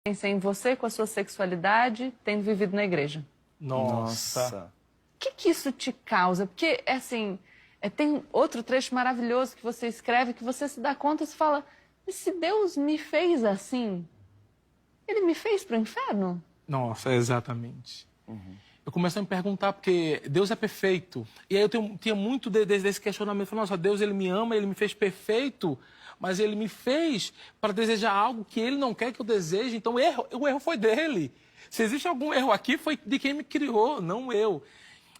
Pensei em você com a sua sexualidade, tendo vivido na igreja. Nossa. O que isso te causa? Porque, assim, tem outro trecho maravilhoso que você escreve, que você se dá conta e se fala, mas se Deus me fez assim, Ele me fez para o inferno? Nossa, exatamente. Eu comecei a me perguntar, porque Deus é perfeito. E aí eu tinha muito desse questionamento. Falei, nossa, Deus, Ele me ama, Ele me fez perfeito, mas Ele me fez para desejar algo que Ele não quer que eu deseje. Então o erro foi dele. Se existe algum erro aqui, foi de quem me criou, não eu.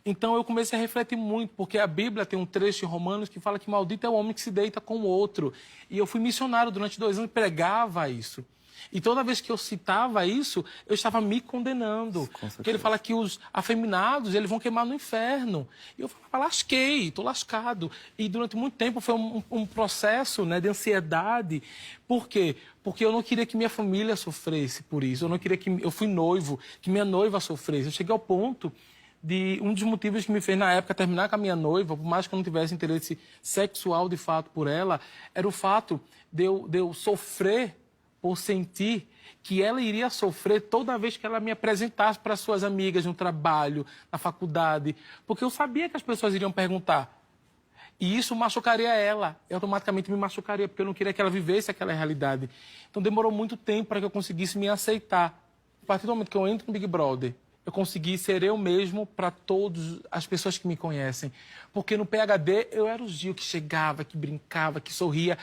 Então eu comecei a refletir muito, porque a Bíblia tem um trecho em Romanos que fala que maldito é o homem que se deita com o outro. E eu fui missionário durante 2 anos e pregava isso. E toda vez que eu citava isso, eu estava me condenando. Porque ele fala que os afeminados, eles vão queimar no inferno. E eu falava, lasquei, estou lascado. E durante muito tempo foi um processo, né, de ansiedade. Por quê? Porque eu não queria que minha família sofresse por isso. Eu não queria que... Eu fui noivo, que minha noiva sofresse. Eu cheguei ao ponto de... Um dos motivos que me fez, na época, terminar com a minha noiva, por mais que eu não tivesse interesse sexual, de fato, por ela, era o fato de eu sofrer por sentir que ela iria sofrer toda vez que ela me apresentasse para suas amigas no trabalho, na faculdade, porque eu sabia que as pessoas iriam perguntar. E isso machucaria ela, eu automaticamente me machucaria, porque eu não queria que ela vivesse aquela realidade. Então demorou muito tempo para que eu conseguisse me aceitar. A partir do momento que eu entro no Big Brother, eu consegui ser eu mesmo para todas as pessoas que me conhecem. Porque no PhD eu era o Gil que chegava, que brincava, que sorria.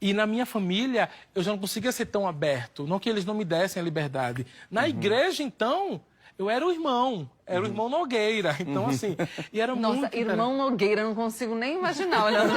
E na minha família, eu já não conseguia ser tão aberto. Não que eles não me dessem a liberdade. Na igreja, então, eu era o irmão. Era o irmão Nogueira. Então, assim, e era Nossa, muito... irmão Nogueira, não consigo nem imaginar olhando.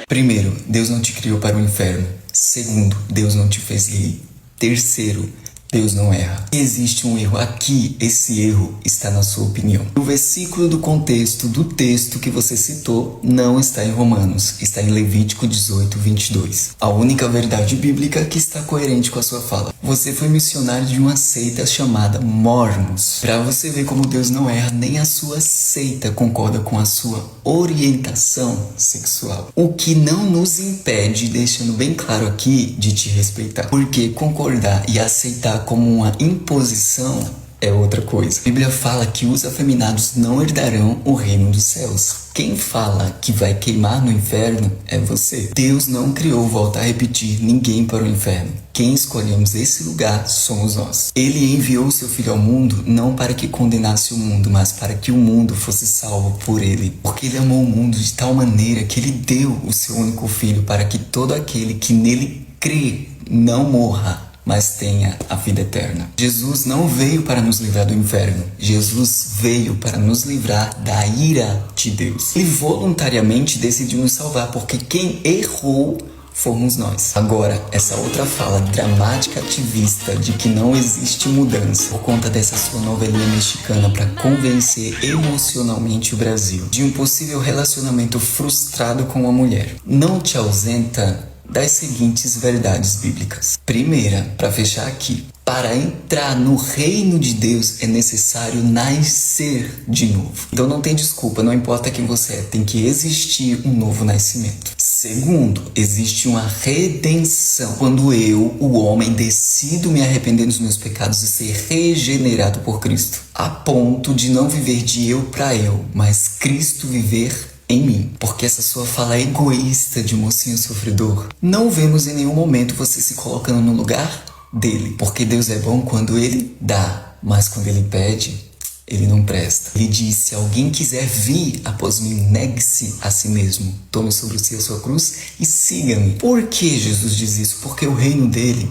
Primeiro, Deus não te criou para o inferno. Segundo, Deus não te fez gay. Terceiro, Deus não erra. Se existe um erro aqui, esse erro está na sua opinião. O versículo do contexto do texto que você citou não está em Romanos, está em Levítico 18, 22. A única verdade bíblica que está coerente com a sua fala. Você foi missionário de uma seita chamada Mormons. Para você ver como Deus não erra, nem a sua seita concorda com a sua orientação sexual. O que não nos impede, deixando bem claro aqui, de te respeitar. Porque concordar e aceitar como uma imposição é outra coisa. A Bíblia fala que os afeminados não herdarão o reino dos céus. Quem fala que vai queimar no inferno é você. Deus não criou, volta a repetir, ninguém para o inferno. Quem escolhemos esse lugar somos nós. Ele enviou seu Filho ao mundo não para que condenasse o mundo, mas para que o mundo fosse salvo por ele. Porque ele amou o mundo de tal maneira que ele deu o seu único Filho para que todo aquele que nele crê não morra, mas tenha a vida eterna. Jesus não veio para nos livrar do inferno. Jesus veio para nos livrar da ira de Deus. Ele voluntariamente decidiu nos salvar, porque quem errou fomos nós. Agora, essa outra fala dramática ativista de que não existe mudança por conta dessa sua novelinha mexicana para convencer emocionalmente o Brasil de um possível relacionamento frustrado com uma mulher, não te ausenta das seguintes verdades bíblicas. Primeira, para fechar aqui, para entrar no reino de Deus é necessário nascer de novo. Então não tem desculpa, não importa quem você é, tem que existir um novo nascimento. Segundo, existe uma redenção. Quando eu, o homem, decido me arrepender dos meus pecados e ser regenerado por Cristo, a ponto de não viver de eu para eu, mas Cristo viver em mim. Porque essa sua fala egoísta de mocinho sofredor, não vemos em nenhum momento você se colocando no lugar dele. Porque Deus é bom quando ele dá, mas quando ele pede, ele não presta. Ele diz, se alguém quiser vir após mim, negue-se a si mesmo. Tome sobre si a sua cruz e siga-me. Por que Jesus diz isso? Porque o reino dele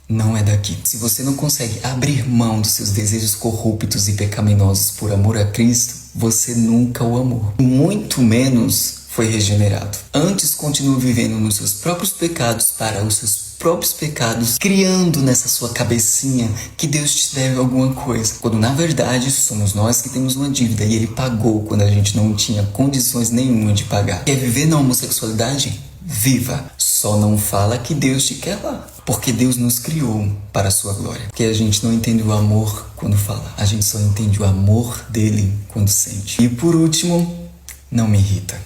não é daqui. Se você não consegue abrir mão dos seus desejos corruptos e pecaminosos por amor a Cristo, você nunca o amou. Muito menos foi regenerado. Antes continua vivendo nos seus próprios pecados para os seus próprios pecados, criando nessa sua cabecinha que Deus te deve alguma coisa, quando na verdade somos nós que temos uma dívida e Ele pagou quando a gente não tinha condições nenhuma de pagar. Quer viver na homossexualidade? Viva! Só não fala que Deus te quer lá, porque Deus nos criou para a sua glória. Porque a gente não entende o amor quando fala, a gente só entende o amor dele quando sente. E por último, não me irrita.